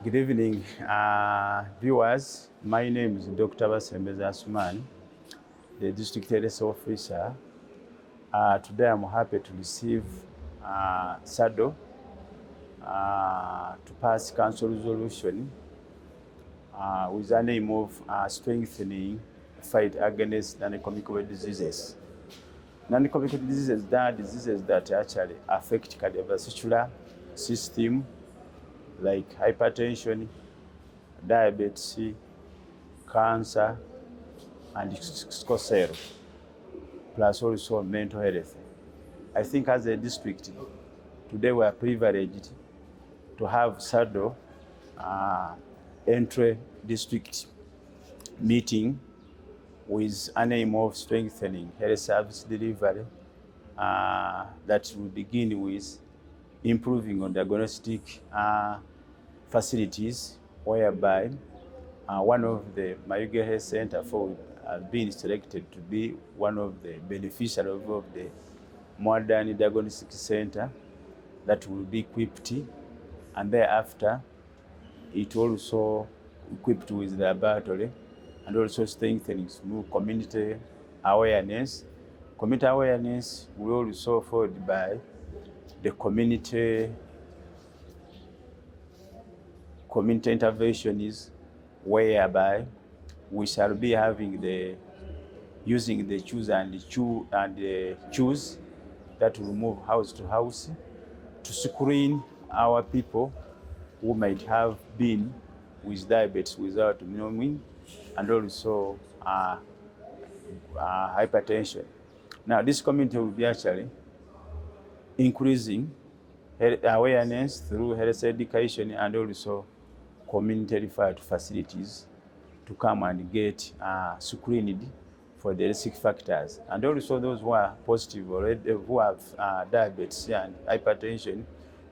Good evening, viewers. My name is Dr. Basembeza Asuman, the District Health Officer. Today I'm happy to receive SADO to pass council resolution with the aim of strengthening the fight against non-communicable diseases. Non-communicable diseases are diseases that actually affect cardiovascular system, like hypertension, diabetes, cancer, and sickle cell, plus also mental health. I think as a district, today we are privileged to have SADO entry district meeting with an aim of strengthening health service delivery that will begin with improving on diagnostic facilities, whereby one of the Mayuge Health Center has been selected to be one of the beneficiaries of the modern diagnostic center that will be equipped, and thereafter it also equipped with the laboratory, and also strengthening community awareness. Community awareness will also followed by the community intervention is whereby we shall be having using the choose that will move house to house to screen our people who might have been with diabetes without knowing, and also hypertension. Now this community will be actually increasing awareness through health education and also community referred facilities to come and get screened for the risk factors, and also those who are positive already, who have diabetes and hypertension,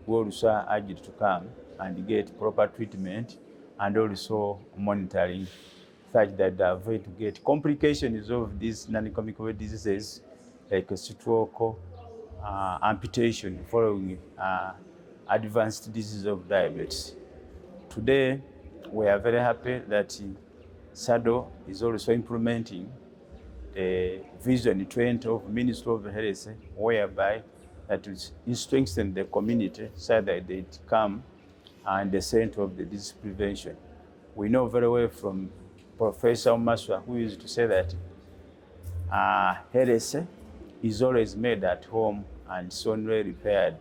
who also urged to come and get proper treatment and also monitoring, such that they avoid to get complications of these non-communicable diseases like stroke, amputation following advanced disease of diabetes. Today, we are very happy that SADO is also implementing the Vision 20 of Ministry of Health, whereby that is strengthen the community so that they come in the center of the disease prevention. We know very well from Professor Maswa, who used to say that health is always made at home and it's only repaired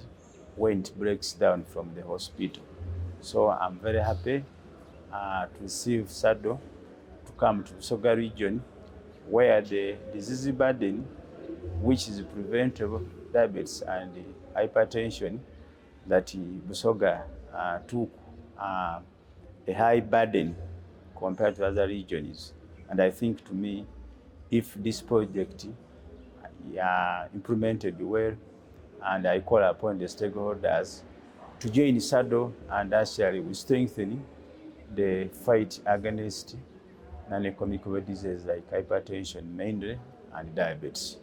when it breaks down from the hospital. So I'm very happy to receive SADO to come to Busoga region, where the disease burden, which is preventable, diabetes and hypertension, that Busoga took a high burden compared to other regions. And I think, to me, if this project implemented well, and I call upon the stakeholders to join SADO, and actually we strengthen the fight against non-communicable diseases like hypertension mainly and diabetes.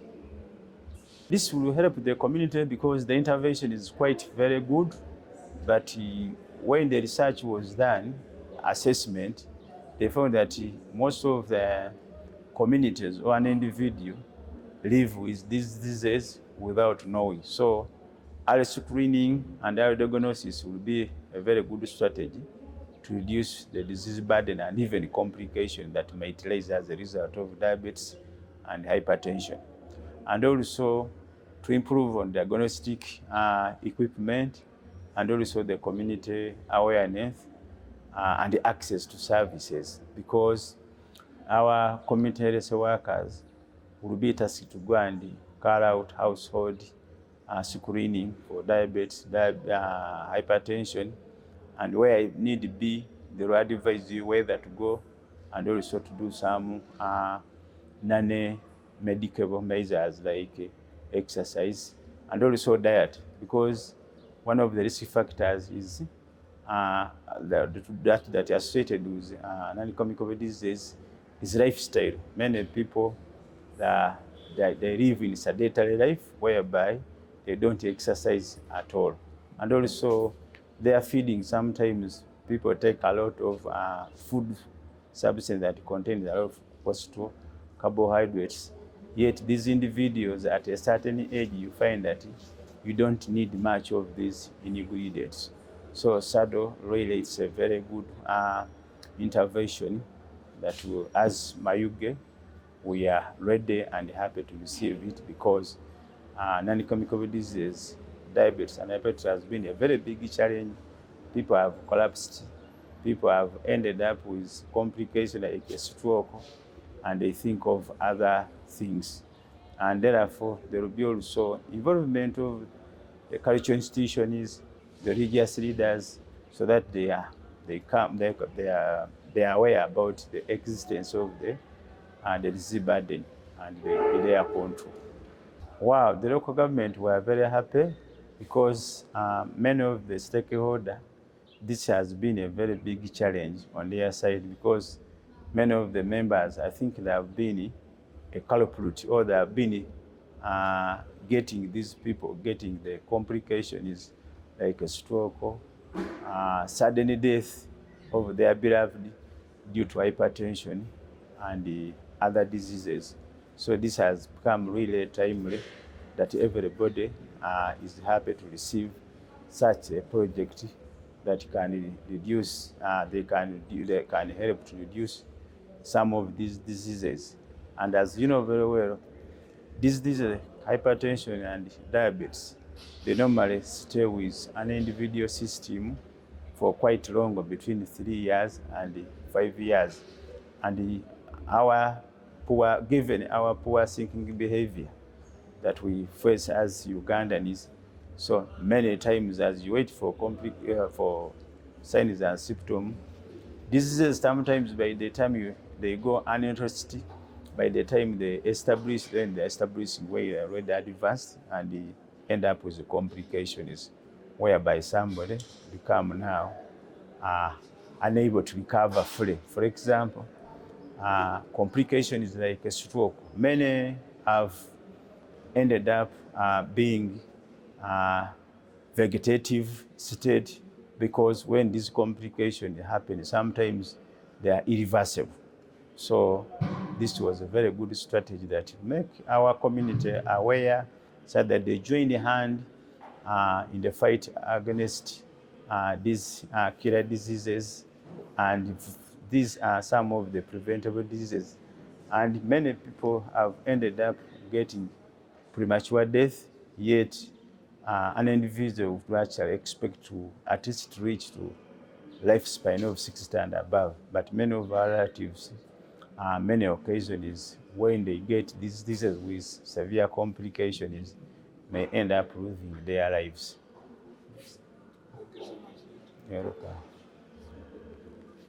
This will help the community because the intervention is quite very good, but when the research was done, assessment, they found that most of the communities or an individual live with these diseases without knowing. So early screening and early diagnosis will be a very good strategy to reduce the disease burden and even complications that might arise as a result of diabetes and hypertension. And also to improve on diagnostic equipment, and also the community awareness and the access to services, because our community health workers will be tasked to go and carry out household screening for diabetes, hypertension, and where it need to be, they will advise you whether to go, and also to do some non-medical measures like exercise and also diet, because one of the risk factors is that are associated with non-communicable disease is lifestyle. Many people they live in sedentary life, whereby they don't exercise at all, and also their feeding sometimes people take a lot of food substance that contains a lot of phosphates, carbohydrates. Yet these individuals at a certain age, you find that you don't need much of these ingredients. So SADO really is a very good intervention that will, as Mayuge, we are ready and happy to receive it, because non-communicable diseases, diabetes and hypertension has been a very big challenge. People have collapsed. People have ended up with complications like a stroke, and they think of other things. And therefore, there will be also involvement of the cultural institutions, the religious leaders, so that they are aware about the existence of the disease burden and their control. Wow, the local government were very happy, because many of the stakeholders, this has been a very big challenge on their side, because many of the members, I think they have been a culprit, or they have been getting these people getting the complications like a stroke, sudden death of their beloved due to hypertension and other diseases. So this has become really timely that everybody is happy to receive such a project that can reduce, they can help to reduce some of these diseases. And as you know very well, these diseases, hypertension and diabetes, they normally stay with an individual system for quite long, between 3 years and 5 years. And given our poor thinking behavior that we face as Ugandans, so many times as you wait for signs and symptoms, diseases sometimes by the time they go uninterested, by the time they establish, then they're establishing where they're already advanced, and they end up with the complications whereby somebody become now unable to recover fully. For example, complications like a stroke. Many have ended up being vegetative state, because when these complications happen, sometimes they are irreversible. So this was a very good strategy that make our community aware, so that they join hand in the fight against these killer diseases, and these are some of the preventable diseases. And many people have ended up getting premature death, yet an individual would actually expect to at least reach to lifespan of 60 and above. But many of our relatives, many occasions, when they get these diseases with severe complications, may end up losing their lives. You're welcome.